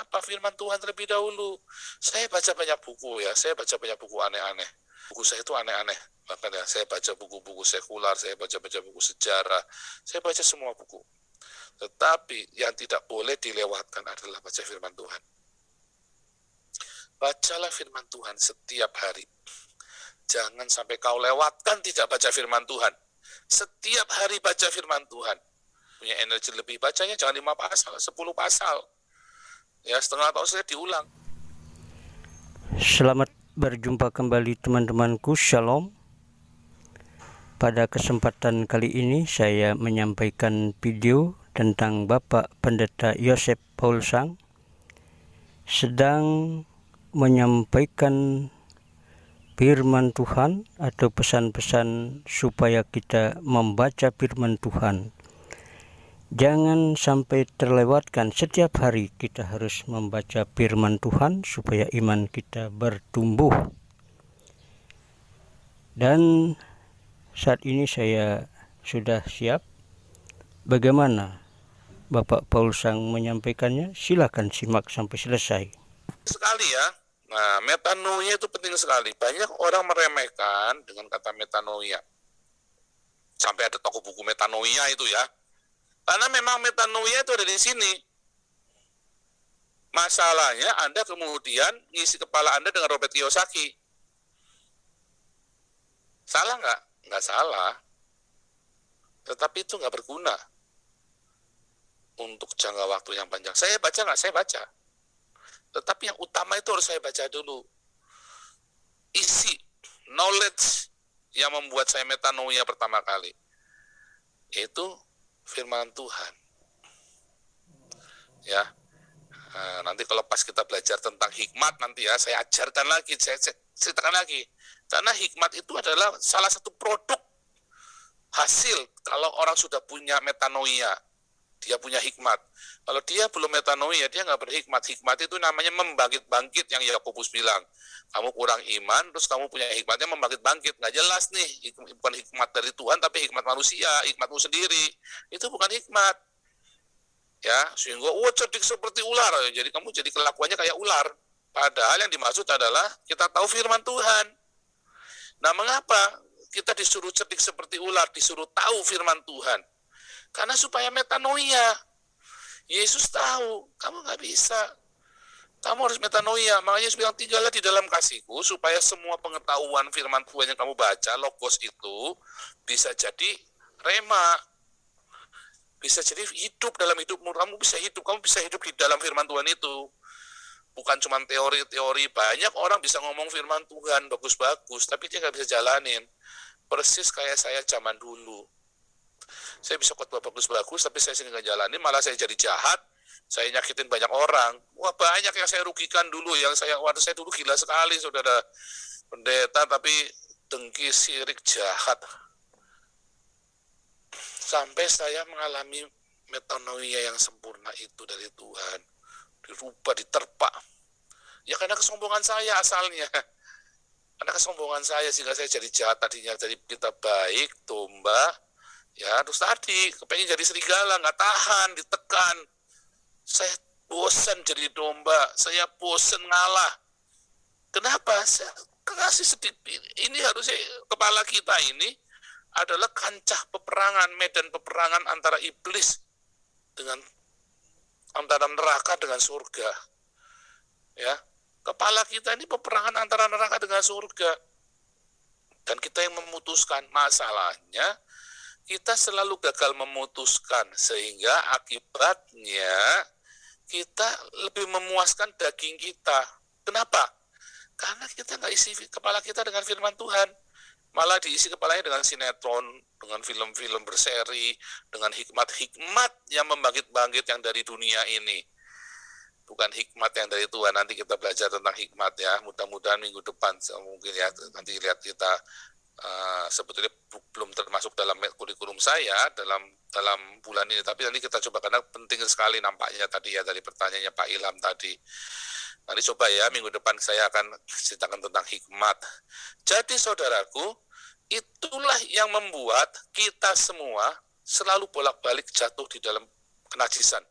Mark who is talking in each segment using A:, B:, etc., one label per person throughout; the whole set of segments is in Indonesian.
A: apa firman Tuhan terlebih dahulu. Saya baca banyak buku ya, saya baca banyak buku aneh-aneh. Buku saya itu aneh-aneh. Bahkan ya, saya baca buku-buku sekular, saya baca-baca buku sejarah, saya baca semua buku. Tetapi yang tidak boleh dilewatkan adalah baca firman Tuhan. Bacalah firman Tuhan setiap hari. Jangan sampai kau lewatkan tidak baca firman Tuhan. Setiap hari baca firman Tuhan. Punya energi lebih, bacanya jangan 5 pasal, 10 pasal. Ya, setengah tahun saya diulang.
B: Selamat berjumpa kembali teman-temanku, Shalom. Pada kesempatan kali ini saya menyampaikan video tentang Bapak Pendeta Yosef Paul Sang sedang menyampaikan firman Tuhan atau pesan-pesan supaya kita membaca firman Tuhan. Jangan sampai terlewatkan, setiap hari kita harus membaca firman Tuhan supaya iman kita bertumbuh. Dan saat ini saya sudah siap. Bagaimana Bapak Paul Sang menyampaikannya? Silakan simak sampai selesai.
A: Sekali ya. Nah, metanoia itu penting sekali. Banyak orang meremehkan dengan kata metanoia. Sampai ada toko buku metanoia itu ya. Karena memang metanoia itu ada di sini. Masalahnya Anda kemudian ngisi kepala Anda dengan Robert Kiyosaki. Salah nggak? Nggak salah. Tetapi itu nggak berguna untuk jangka waktu yang panjang. Saya baca nggak? Saya baca. Tetapi yang utama itu harus saya baca dulu. Isi, knowledge yang membuat saya metanoia pertama kali. Itu firman Tuhan. Ya. Nah, nanti kalau pas kita belajar tentang hikmat nanti ya, saya ajarkan lagi, saya ceritakan lagi. Karena hikmat itu adalah salah satu produk hasil kalau orang sudah punya metanoia. Dia punya hikmat. Kalau dia belum metanoia, dia nggak berhikmat. Hikmat itu namanya membangkit-bangkit yang Yakobus bilang. Kamu kurang iman, terus kamu punya hikmatnya membangkit-bangkit. Nggak jelas nih, bukan hikmat dari Tuhan, tapi hikmat manusia, hikmatmu sendiri. Itu bukan hikmat. Ya, sehingga, cerdik seperti ular. Jadi kamu jadi kelakuannya kayak ular. Padahal yang dimaksud adalah kita tahu firman Tuhan. Nah, mengapa kita disuruh cerdik seperti ular, disuruh tahu firman Tuhan? Karena supaya metanoia. Yesus tahu, kamu nggak bisa. Kamu harus metanoia. Makanya Yesus bilang, tinggallah di dalam kasihku, supaya semua pengetahuan firman Tuhan yang kamu baca, logos itu, bisa jadi rema. Bisa jadi hidup dalam hidupmu. Kamu bisa hidup di dalam firman Tuhan itu. Bukan cuma teori-teori. Banyak orang bisa ngomong firman Tuhan, bagus-bagus, tapi dia nggak bisa jalanin. Persis kayak saya zaman dulu. Saya bisa khotbah bagus-bagus, tapi saya sendiri nggak jalani, malah saya jadi jahat, saya nyakitin banyak orang. Wah, banyak yang saya rugikan dulu, waktu saya dulu gila sekali, saudara pendeta, tapi dengki, sirik, jahat. Sampai saya mengalami metanoia yang sempurna itu dari Tuhan. Dirubah, diterpa. Ya karena kesombongan saya asalnya. Karena kesombongan saya, sehingga saya jadi jahat, tadinya jadi kita baik, domba. Ya, terus tadi kepengen jadi serigala, nggak tahan, ditekan. Saya bosan jadi domba, saya bosan ngalah. Kenapa? Saya kasih sedikit. Ini harusnya kepala kita ini adalah kancah peperangan, medan peperangan antara iblis dengan antara neraka dengan surga. Ya, kepala kita ini peperangan antara neraka dengan surga. Dan kita yang memutuskan. Masalahnya kita selalu gagal memutuskan, sehingga akibatnya kita lebih memuaskan daging kita. Kenapa? Karena kita nggak isi kepala kita dengan firman Tuhan. Malah diisi kepalanya dengan sinetron, dengan film-film berseri, dengan hikmat-hikmat yang membangkit-bangkit yang dari dunia ini. Bukan hikmat yang dari Tuhan. Nanti kita belajar tentang hikmat ya. Mudah-mudahan minggu depan mungkin ya, nanti lihat kita. Sebetulnya belum termasuk dalam kurikulum saya dalam bulan ini, tapi nanti kita coba, karena penting sekali nampaknya tadi ya, dari pertanyaannya Pak Ilham tadi. Nanti coba ya, minggu depan saya akan ceritakan tentang hikmat. Jadi saudaraku, itulah yang membuat kita semua selalu bolak-balik jatuh di dalam kenajisan.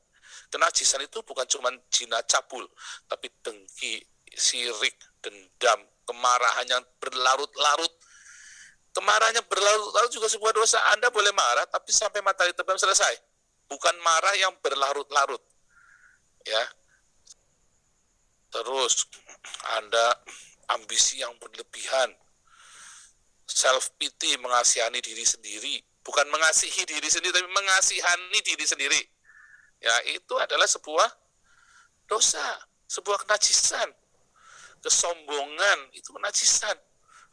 A: Kenajisan itu bukan cuma zina cabul, tapi dengki, sirik, dendam, kemarahan yang berlarut-larut. Kemarahannya berlarut-larut juga sebuah dosa. Anda boleh marah, tapi sampai matahari terbenam selesai. Bukan marah yang berlarut-larut. Ya. Terus Anda ambisi yang berlebihan, self pity, mengasihani diri sendiri, bukan mengasihi diri sendiri, tapi mengasihani diri sendiri. Ya, itu adalah sebuah dosa, sebuah kenajisan. Kesombongan itu kenajisan.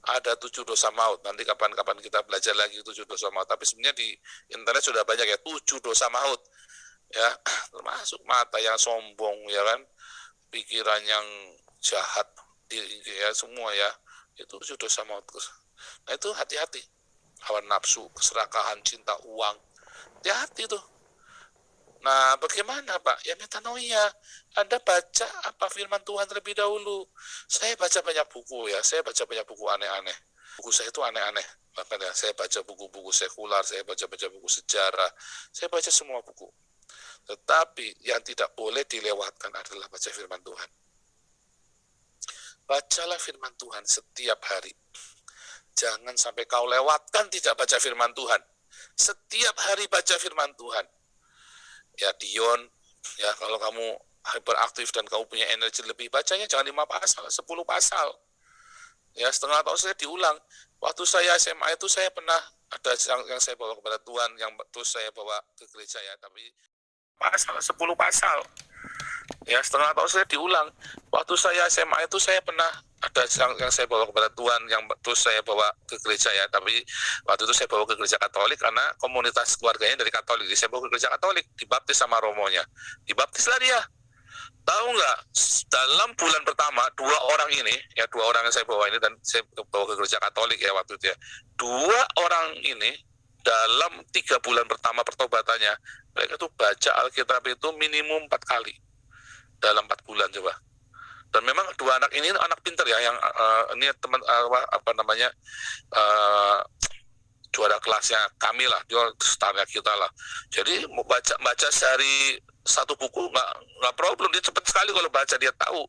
A: Ada 7 dosa maut. Nanti kapan-kapan kita belajar lagi 7 dosa maut. Tapi sebenarnya di internet sudah banyak ya 7 dosa maut. Ya, termasuk mata yang sombong, ya kan, pikiran yang jahat, ya semua ya. Itu 7 dosa maut. Nah, itu hati-hati. Hawa nafsu, keserakahan, cinta uang. Hati-hati tuh. Nah, bagaimana Pak? Ya metanoia. Anda baca apa firman Tuhan terlebih dahulu. Saya baca banyak buku ya. Saya baca banyak buku aneh-aneh. Buku saya itu aneh-aneh. Bahkan ya, saya baca buku-buku sekular, saya baca-baca buku sejarah. Saya baca semua buku. Tetapi yang tidak boleh dilewatkan adalah baca firman Tuhan. Bacalah firman Tuhan setiap hari. Jangan sampai kau lewatkan tidak baca firman Tuhan. Setiap hari baca firman Tuhan. Ya Dion, ya kalau kamu hyperaktif dan kamu punya energi lebih, bacanya jangan 5 pasal, 10 pasal. Ya, setengah tahun saya diulang. Waktu saya SMA itu saya pernah ada yang saya bawa kepada Tuhan, yang terus saya bawa ke gereja ya, tapi pasal 10 pasal. Ya, setengah tahun saya diulang. Waktu saya SMA itu saya pernah ada yang saya bawa kepada Tuhan, yang terus saya bawa ke gereja ya, tapi waktu itu saya bawa ke gereja Katolik karena komunitas keluarganya dari Katolik. Jadi saya bawa ke gereja Katolik, dibaptis sama romonya. Dibaptislah dia. Tahu nggak, dalam bulan pertama 2 orang ini, ya 2 orang yang saya bawa ini, dan saya bawa ke gereja Katolik ya waktu itu ya, 2 orang ini dalam 3 bulan pertama pertobatannya, mereka tuh baca Alkitab itu minimum 4 kali dalam 4 bulan coba. Dan memang 2 anak ini anak pintar ya, yang ini teman juara kelasnya kami lah, dia starnya kita lah. Jadi mau baca sehari 1 buku nggak problem, dia cepat sekali kalau baca, dia tahu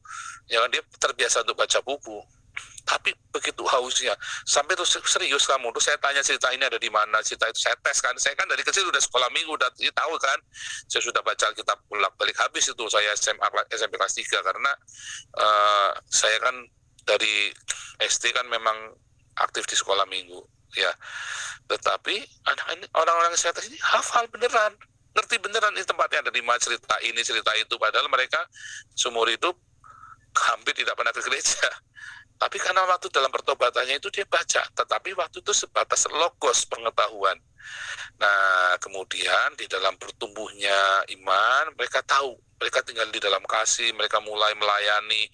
A: ya kan, dia terbiasa untuk baca buku. Tapi begitu hausnya, sampai tuh serius kamu tuh, saya tanya cerita ini ada di mana, cerita itu saya tes kan, saya kan dari kecil udah sekolah minggu, udah tahu kan, saya sudah baca Alkitab bolak-balik habis itu saya SMP kelas 3 karena saya kan dari SD kan memang aktif di sekolah minggu ya. Tetapi anak ini, orang-orang yang saya tes ini hafal beneran, ngerti beneran ini tempatnya ada di mana, cerita ini cerita itu, padahal mereka seumur hidup hampir tidak pernah ke gereja. Tapi karena waktu dalam pertobatannya itu dia baca, tetapi waktu itu sebatas logos pengetahuan. Nah, kemudian di dalam bertumbuhnya iman, mereka tahu, mereka tinggal di dalam kasih, mereka mulai melayani.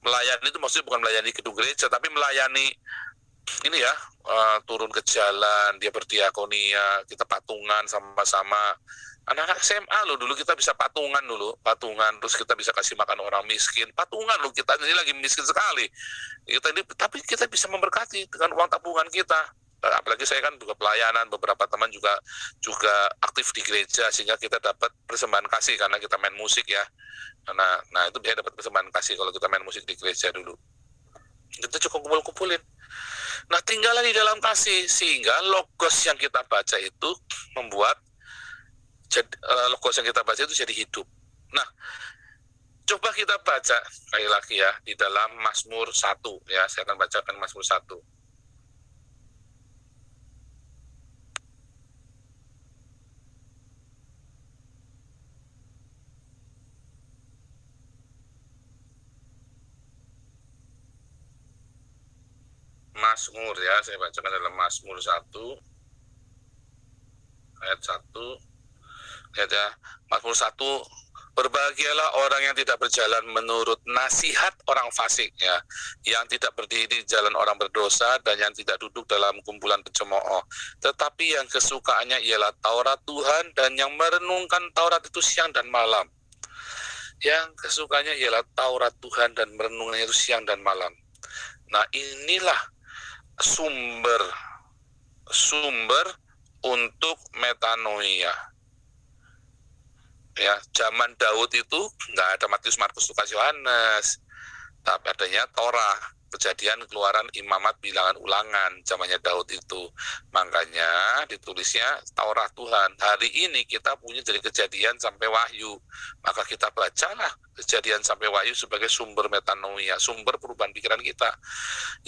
A: Melayani itu maksudnya bukan melayani gedung gereja, tapi melayani ini ya, turun ke jalan, dia berdiakonia, kita patungan sama-sama. Anak-anak SMA loh, dulu kita bisa patungan, terus kita bisa kasih makan orang miskin, patungan loh, kita ini lagi miskin sekali. Tapi kita bisa memberkati dengan uang tabungan kita. Apalagi saya kan juga pelayanan, beberapa teman juga aktif di gereja, sehingga kita dapat persembahan kasih karena kita main musik ya. Nah itu bisa dapat persembahan kasih kalau kita main musik di gereja dulu. Kita cukup kumpulin. Nah, tinggallah di dalam kasih, sehingga logos yang kita baca itu membuat logos yang kita baca itu jadi hidup. Nah, coba kita baca sekali lagi ya di dalam Mazmur 1 ya, saya akan bacakan Mazmur 1. Mazmur ya, saya bacakan dalam Mazmur 1 ayat 1. Lihat ya, Mazmur 1, berbahagialah orang yang tidak berjalan menurut nasihat orang fasik ya, yang tidak berdiri di jalan orang berdosa, dan yang tidak duduk dalam kumpulan pencemooh, tetapi yang kesukaannya ialah Taurat Tuhan, dan yang merenungkan Taurat itu siang dan malam. Yang kesukaannya ialah Taurat Tuhan dan merenungkannya itu siang dan malam. Nah, inilah sumber untuk metanoia. Ya, zaman Daud itu nggak ada Matius, Markus, Lukas, Yohanes, tapi adanya Torah, Kejadian, Keluaran, Imamat, Bilangan, Ulangan, zamannya Daud itu. Makanya ditulisnya Taurat Tuhan. Hari ini kita punya dari Kejadian sampai Wahyu. Maka kita bacalah Kejadian sampai Wahyu sebagai sumber metanoia, sumber perubahan pikiran kita.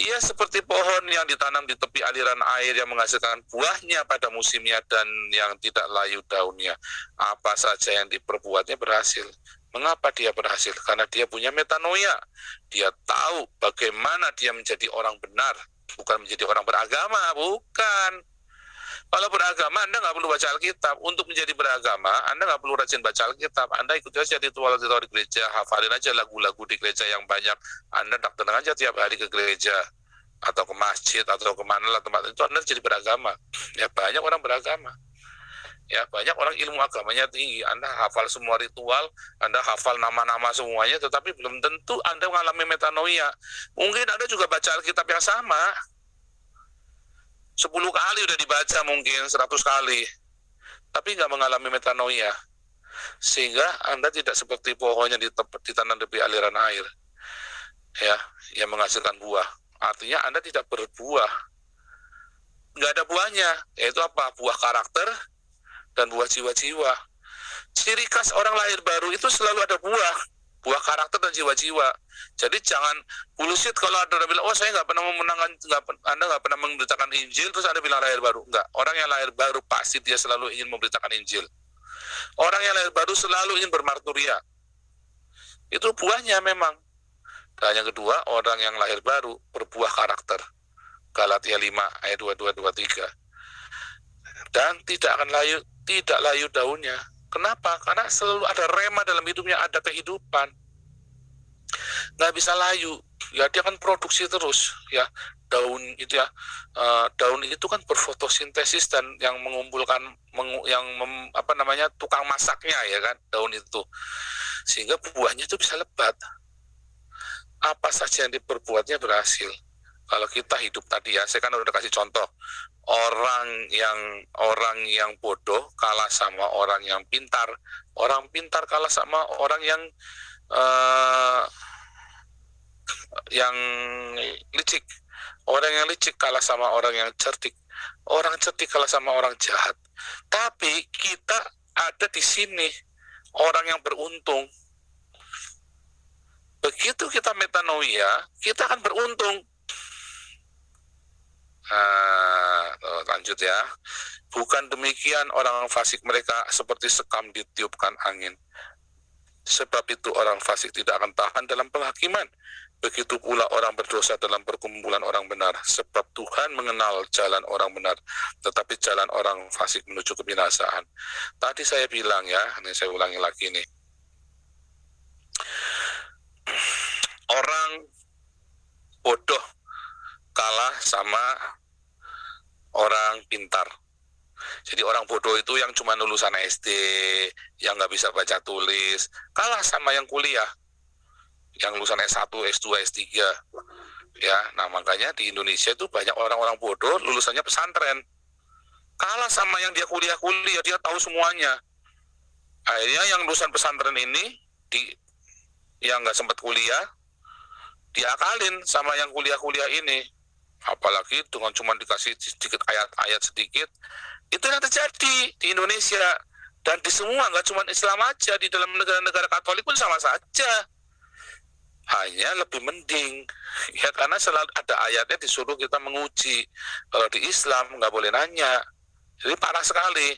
A: Ia seperti pohon yang ditanam di tepi aliran air yang menghasilkan buahnya pada musimnya dan yang tidak layu daunnya. Apa saja yang diperbuatnya berhasil. Mengapa dia berhasil? Karena dia punya metanoia. Dia tahu bagaimana dia menjadi orang benar, bukan menjadi orang beragama, bukan. Kalau beragama, Anda nggak perlu baca Alkitab. Untuk menjadi beragama, Anda nggak perlu rajin baca Alkitab. Anda ikut aja ritual-ritual di gereja, hafalin aja lagu-lagu di gereja yang banyak. Anda datang aja tiap hari ke gereja, atau ke masjid, atau kemana lah tempat itu, Anda jadi beragama. Ya, banyak orang beragama. Ya, banyak orang ilmu agamanya tinggi. Anda hafal semua ritual, Anda hafal nama-nama semuanya, tetapi belum tentu Anda mengalami metanoia. Mungkin Anda juga baca Alkitab yang sama, 10 kali udah dibaca, mungkin 100 kali, tapi nggak mengalami metanoia. Sehingga Anda tidak seperti pohon yang ditanam di aliran air, ya, yang menghasilkan buah. Artinya Anda tidak berbuah, nggak ada buahnya. Yaitu apa? Buah karakter dan buah jiwa-jiwa. Ciri khas orang lahir baru itu selalu ada buah karakter dan jiwa-jiwa. Jadi jangan bullshit kalau ada orang bilang, oh saya nggak pernah memenangkan, Anda nggak pernah memberitakan Injil, terus Anda bilang lahir baru. Enggak, orang yang lahir baru pasti dia selalu ingin memberitakan Injil. Orang yang lahir baru selalu ingin bermarturia. Itu buahnya memang. Dan yang kedua, orang yang lahir baru berbuah karakter. Galatia 5 ayat 22-23. Dan tidak layu daunnya. Kenapa? Karena selalu ada rema dalam hidupnya, ada kehidupan. Nggak bisa layu. Ya, dia kan produksi terus. Ya, daun itu ya, daun itu kan berfotosintesis dan yang mengumpulkan, tukang masaknya ya kan, daun itu. Sehingga buahnya itu bisa lebat. Apa saja yang diperbuatnya berhasil. Kalau kita hidup tadi ya, saya kan udah kasih contoh. Orang yang bodoh kalah sama orang yang pintar. Orang pintar kalah sama orang yang licik. Orang yang licik kalah sama orang yang cerdik. Orang cerdik kalah sama orang jahat. Tapi kita ada di sini, orang yang beruntung. Begitu kita metanoia, kita akan beruntung. Lanjut ya. Bukan demikian orang fasik, mereka seperti sekam ditiupkan angin. Sebab itu orang fasik tidak akan tahan dalam penghakiman. Begitu pula orang berdosa dalam perkumpulan orang benar. Sebab Tuhan mengenal jalan orang benar, tetapi jalan orang fasik menuju kebinasaan. Tadi saya bilang ya, ini saya ulangi lagi nih. Orang bodoh kalah sama orang pintar. Jadi orang bodoh itu yang cuma lulusan SD, yang nggak bisa baca tulis, kalah sama yang kuliah, yang lulusan S1, S2, S3. Ya, nah makanya di Indonesia itu banyak orang-orang bodoh lulusannya pesantren. Kalah sama yang dia kuliah, dia tahu semuanya. Akhirnya yang lulusan pesantren ini, yang nggak sempat kuliah, diakalin sama yang kuliah ini. Apalagi dengan cuma dikasih sedikit ayat-ayat sedikit. Itu yang terjadi di Indonesia. Dan di semua, nggak cuma Islam aja, di dalam negara-negara Katolik pun sama saja. Hanya lebih mending. Ya, karena selalu ada ayatnya disuruh kita menguji. Kalau di Islam nggak boleh nanya. Jadi parah sekali.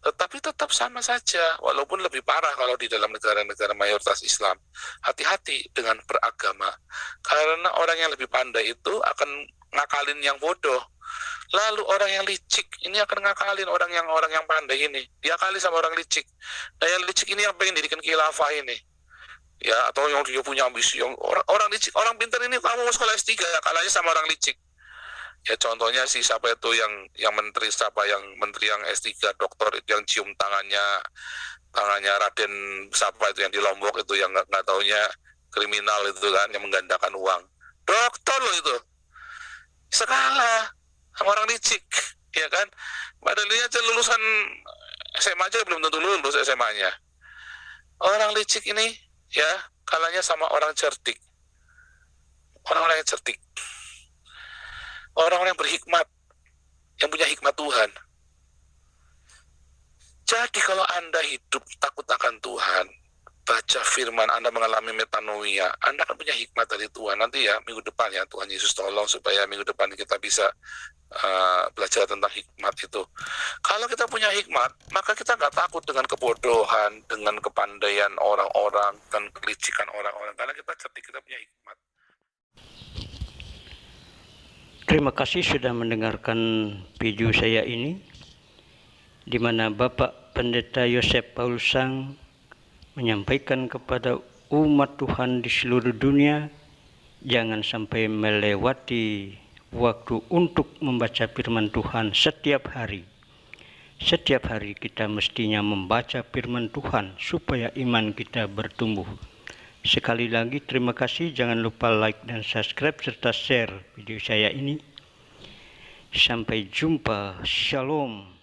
A: Tetapi tetap sama saja, walaupun lebih parah kalau di dalam negara-negara mayoritas Islam. Hati-hati dengan beragama. Karena orang yang lebih pandai itu akan ngakalin yang bodoh. Lalu orang yang licik ini akan ngakalin orang yang pandai ini. Diakali sama orang licik. Nah, yang licik ini yang pengen dirikan khilafah ini. Ya, atau yang dia punya ambisi. Orang licik, orang pintar ini kamu mau sekolah S3, kalahnya sama orang licik. Ya, contohnya si siapa itu yang menteri yang S3 doktor itu yang cium tangannya Raden siapa itu yang di Lombok itu yang nggak taunya kriminal itu kan, yang menggandakan uang. Dokter loh itu. Sekala sama orang licik, ya kan? Padahal dia aja lulusan SMA aja belum tentu lulus SMA-nya. Orang licik ini ya kalahnya sama orang cerdik. Orang-orang yang cerdik. Orang-orang yang berhikmat, yang punya hikmat Tuhan. Jadi kalau Anda hidup takut akan Tuhan, baca firman, Anda mengalami metanoia, Anda akan punya hikmat dari Tuhan. Nanti ya minggu depan ya Tuhan Yesus tolong supaya minggu depan kita bisa belajar tentang hikmat itu. Kalau kita punya hikmat, maka kita nggak takut dengan kebodohan, dengan kepandaian orang-orang, dan kelicikan orang-orang. Karena kita cerdik, kita punya hikmat.
B: Terima kasih sudah mendengarkan video saya ini, di mana Bapak Pendeta Yosef Paul Sang menyampaikan kepada umat Tuhan di seluruh dunia, jangan sampai melewati waktu untuk membaca firman Tuhan setiap hari. Setiap hari kita mestinya membaca firman Tuhan supaya iman kita bertumbuh. Sekali lagi terima kasih, jangan lupa like dan subscribe serta share video saya ini. Sampai jumpa, shalom.